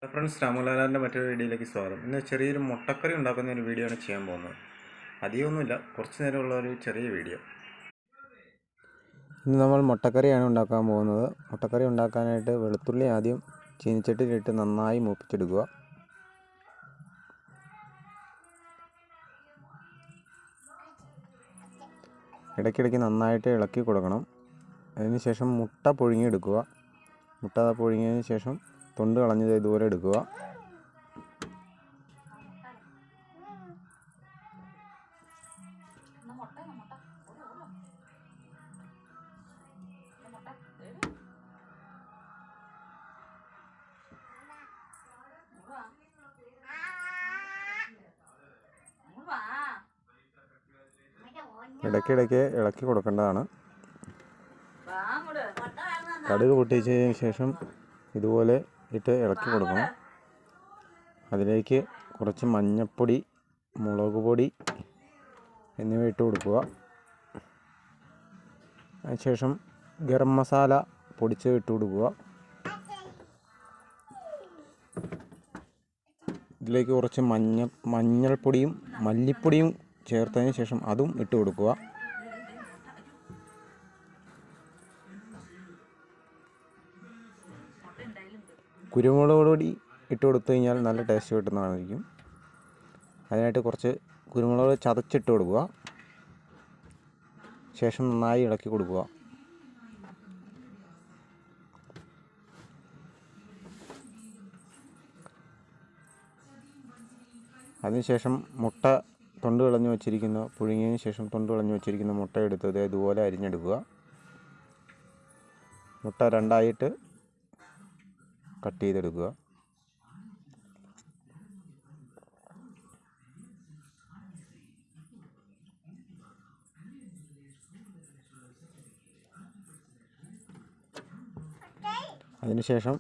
Friends, രാമലാലാൻ്റെ മറ്റൊരു വീഡിയോയിലേക്ക് സ്വാഗതം. ഇന്ന് ചെറിയൊരു മുട്ടക്കറി ഉണ്ടാക്കുന്ന ഒരു വീഡിയോ ആണ് ചെയ്യാൻ പോകുന്നത്. അധികമൊന്നുമില്ല, കുറച്ച് നേരമുള്ള ഒരു ചെറിയ വീഡിയോ. ഇന്ന് നമ്മൾ മുട്ടക്കറിയാണ് ഉണ്ടാക്കാൻ പോകുന്നത്. മുട്ടക്കറി ഉണ്ടാക്കാനായിട്ട് വെളുത്തുള്ളി ആദ്യം ചീനിച്ചട്ടിയിലിട്ട് നന്നായി മൂപ്പിച്ചെടുക്കുക. ഇടയ്ക്കിടയ്ക്ക് നന്നായിട്ട് ഇളക്കി കൊടുക്കണം. അതിനുശേഷം മുട്ട പുഴുങ്ങിയെടുക്കുക. മുട്ട പുഴുങ്ങിയതിന് ശേഷം തൊണ്ട് കളഞ്ഞത് ഇതുപോലെ എടുക്കുക. ഇടയ്ക്കിടയ്ക്ക് ഇളക്കി കൊടുക്കേണ്ടതാണ്. കടുക് പൊട്ടിച്ചതിന് ശേഷം ഇതുപോലെ ഇട്ട് ഇളക്കി കൊടുക്കണം. അതിലേക്ക് കുറച്ച് മഞ്ഞൾപ്പൊടി, മുളക് പൊടി എന്നിവ ഇട്ട് കൊടുക്കുക. അതിനുശേഷം ഗരം മസാല പൊടിച്ച് ഇട്ട് കൊടുക്കുക. ഇതിലേക്ക് കുറച്ച് മഞ്ഞൾപ്പൊടിയും മല്ലിപ്പൊടിയും ചേർത്തതിന് ശേഷം അതും ഇട്ട് കൊടുക്കുക. കുരുമുളക് പൊടി ഇട്ട് കൊടുത്തു കഴിഞ്ഞാൽ നല്ല ടേസ്റ്റ് കിട്ടുന്നതായിരിക്കും. അതിനായിട്ട് കുറച്ച് കുരുമുളക് ചതച്ചിട്ട് കൊടുക്കുക. ശേഷം നന്നായി ഇളക്കി കൊടുക്കുക. അതിനുശേഷം മുട്ട തൊണ്ട് കളഞ്ഞു പുഴുങ്ങിയതിന് ശേഷം തൊണ്ട് കളഞ്ഞു വെച്ചിരിക്കുന്ന മുട്ട എടുത്തത് ഇതുപോലെ അരിഞ്ഞെടുക്കുക. മുട്ട രണ്ടായിട്ട് കട്ട് ചെയ്തെടുക്കുക. അതിനുശേഷം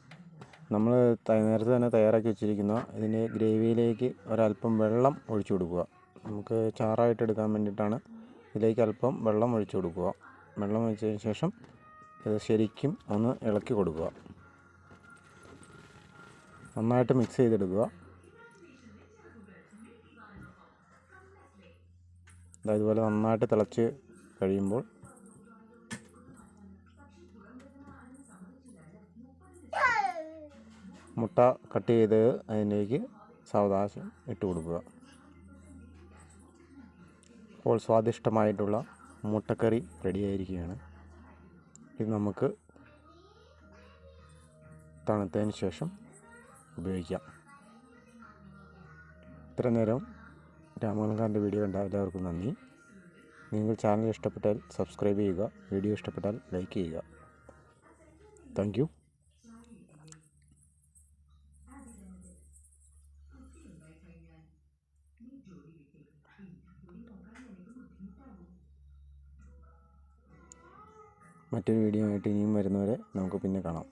നമ്മൾ നേരത്തെ തന്നെ തയ്യാറാക്കി വെച്ചിരിക്കുന്ന ഇതിൻ്റെ ഗ്രേവിയിലേക്ക് ഒരല്പം വെള്ളം ഒഴിച്ചു കൊടുക്കുക. നമുക്ക് ചാറായിട്ട് എടുക്കാൻ വേണ്ടിയിട്ടാണ്. ഇതിലേക്ക് അല്പം വെള്ളം ഒഴിച്ചു കൊടുക്കുക. വെള്ളം ഒഴിച്ചതിന് ശേഷം ഇത് ശരിക്കും ഒന്ന് ഇളക്കി കൊടുക്കുക. നന്നായിട്ട് മിക്സ് ചെയ്തെടുക്കുക. ഇതുപോലെ നന്നായിട്ട് തിളച്ച് കഴിയുമ്പോൾ മുട്ട കട്ട് ചെയ്ത് അതിലേക്ക് സാവധാനം ഇട്ട് കൊടുക്കുക. അപ്പോൾ സ്വാദിഷ്ടമായിട്ടുള്ള മുട്ടക്കറി റെഡിയായിരിക്കുകയാണ്. ഇത് നമുക്ക് തണുത്തതിന് ശേഷം ഉപയോഗിക്കാം. ഇത്ര നേരം രാമമംഗലംകാരൻ്റെ വീഡിയോ കണ്ട എല്ലാവർക്കും നന്ദി. നിങ്ങൾ ചാനൽ ഇഷ്ടപ്പെട്ടാൽ സബ്സ്ക്രൈബ് ചെയ്യുക. വീഡിയോ ഇഷ്ടപ്പെട്ടാൽ ലൈക്ക് ചെയ്യുക. Thank you. മറ്റൊരു വീഡിയോ ആയിട്ട് ഇനിയും വരുന്നവരെ നമുക്ക് പിന്നെ കാണാം.